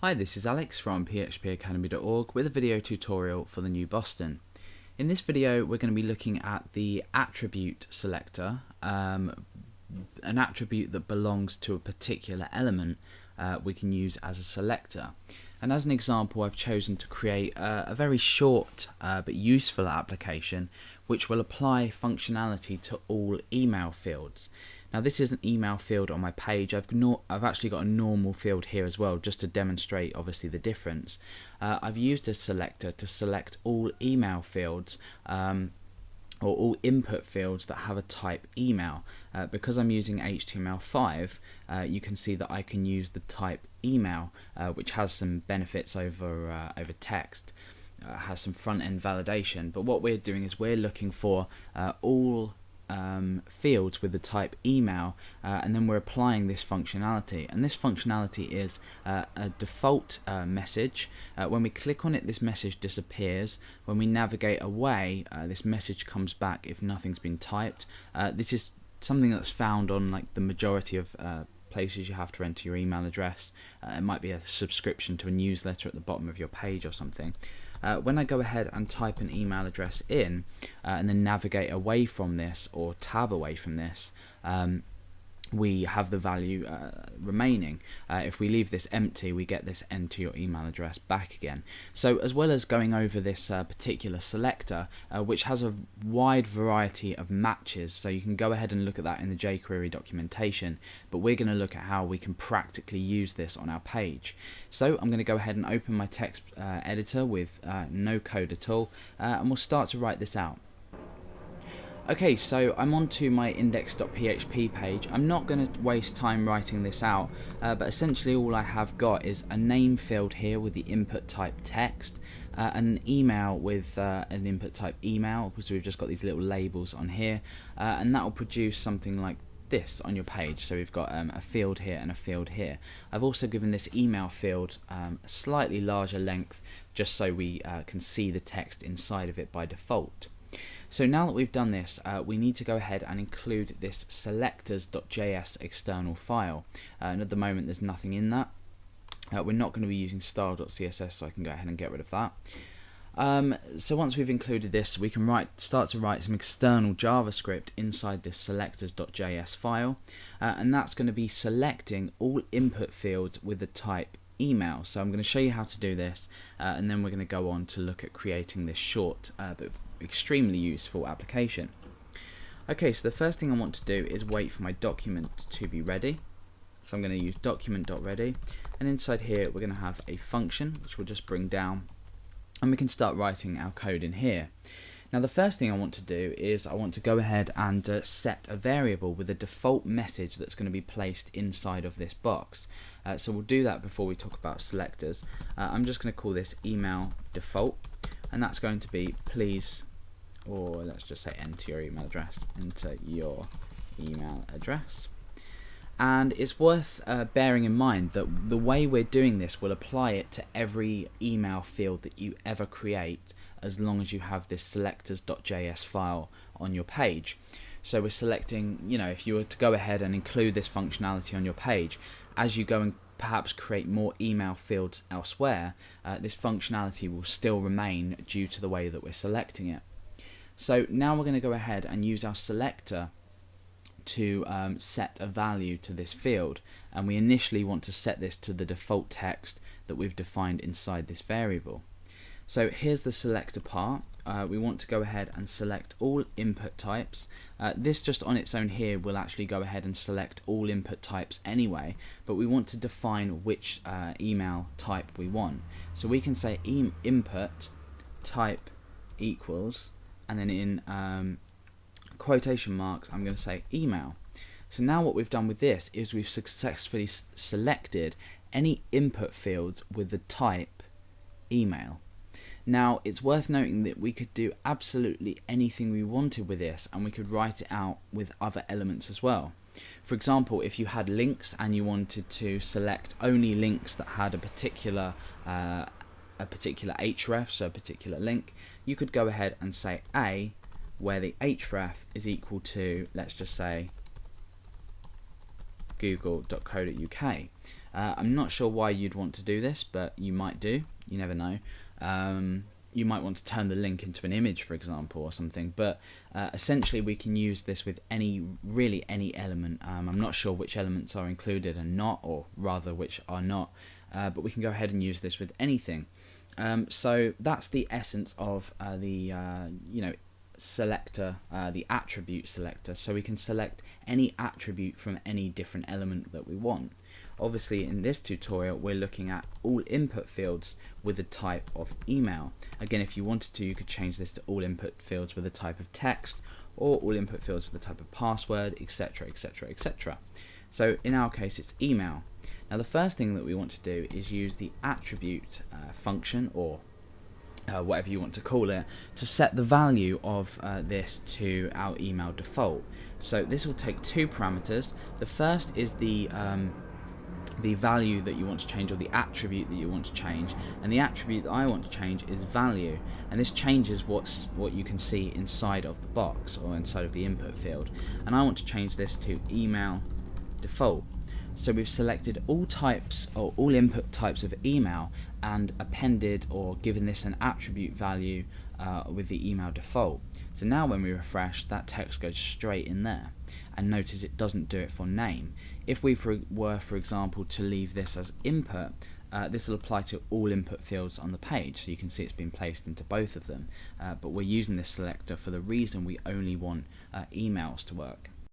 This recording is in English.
Hi, this is Alex from phpacademy.org with a video tutorial for the new Boston. In this video we're going to be looking at the attribute selector, an attribute that belongs to a particular element we can use as a selector. And as an example, I've chosen to create a very short but useful application which will apply functionality to all email fields. Now this is an email field on my page. I've actually got a normal field here as well, just to demonstrate obviously the difference. I've used a selector to select all email fields or all input fields that have a type email. Because I'm using HTML5, you can see that I can use the type email, which has some benefits over text. Has some front-end validation, but what we're doing is we're looking for all fields with the type email, and then we're applying this functionality, and this functionality is a default message. When we click on it, this message disappears. When we navigate away, this message comes back if nothing's been typed. This is something that's found on like the majority of places you have to enter your email address. It might be a subscription to a newsletter at the bottom of your page or something. When I go ahead and type an email address in and then navigate away from this or tab away from this, we have the value remaining. If we leave this empty, we get this enter your email address back again. So as well as going over this particular selector, which has a wide variety of matches, so you can go ahead and look at that in the jQuery documentation, but we're going to look at how we can practically use this on our page. So I'm going to go ahead and open my text editor with no code at all, and we'll start to write this out. Okay, so I'm onto my index.php page. I'm not going to waste time writing this out, but essentially all I have got is a name field here with the input type text, an email with an input type email, because we've just got these little labels on here, and that will produce something like this on your page. So we've got a field here and a field here. I've also given this email field a slightly larger length, just so we can see the text inside of it by default. So now that we've done this, we need to go ahead and include this selectors.js external file, and at the moment there's nothing in that. We're not going to be using style.css, so I can go ahead and get rid of that. So once we've included this, we can start to write some external JavaScript inside this selectors.js file, and that's going to be selecting all input fields with the type email. So I'm going to show you how to do this, and then we're going to go on to look at creating this short but extremely useful application. Okay, so the first thing I want to do is wait for my document to be ready. So I'm going to use document.ready, and inside here we're going to have a function which we'll just bring down, and we can start writing our code in here. Now the first thing I want to do is I want to go ahead and set a variable with a default message that's going to be placed inside of this box. So we'll do that before we talk about selectors. I'm just going to call this email default, and that's going to be please, or let's just say enter your email address, enter your email address. And it's worth bearing in mind that the way we're doing this will apply it to every email field that you ever create, as long as you have this selectors.js file on your page. So we're selecting, if you were to go ahead and include this functionality on your page, as you go and perhaps create more email fields elsewhere, this functionality will still remain due to the way that we're selecting it. So now we're going to go ahead and use our selector to set a value to this field, and we initially want to set this to the default text that we've defined inside this variable. So here's the selector part. We want to go ahead and select all input types. This just on its own here will actually go ahead and select all input types anyway, but we want to define which email type we want. So we can say input type equals, and then in quotation marks I'm going to say email. So now what we've done with this is we've successfully selected any input fields with the type email. Now it's worth noting that we could do absolutely anything we wanted with this, and we could write it out with other elements as well. For example, if you had links and you wanted to select only links that had a particular href, so a particular link, you could go ahead and say A, where the href is equal to, let's just say, google.co.uk. I'm not sure why you'd want to do this, but you might do. You never know. You might want to turn the link into an image, for example, or something, but essentially we can use this with really any element. I'm not sure which elements are included and not, or rather which are not, but we can go ahead and use this with anything. So that's the essence of the selector, the attribute selector. So we can select any attribute from any different element that we want. Obviously in this tutorial we're looking at all input fields with the type of email. Again, if you wanted to, you could change this to all input fields with a type of text, or all input fields with a type of password, etc, etc, etc. So in our case it's email. Now the first thing that we want to do is use the attribute function, or whatever you want to call it, to set the value of this to our email default. So this will take two parameters. The first is the value that you want to change, or the attribute that you want to change, and the attribute that I want to change is value, and this changes what you can see inside of the box or inside of the input field, and I want to change this to email default. So we've selected all types, or all input types of email, and appended or given this an attribute value with the email default. So now when we refresh, that text goes straight in there, and notice it doesn't do it for name. If we were, for example, to leave this as input, this will apply to all input fields on the page, so you can see it's been placed into both of them, but we're using this selector for the reason we only want emails to work.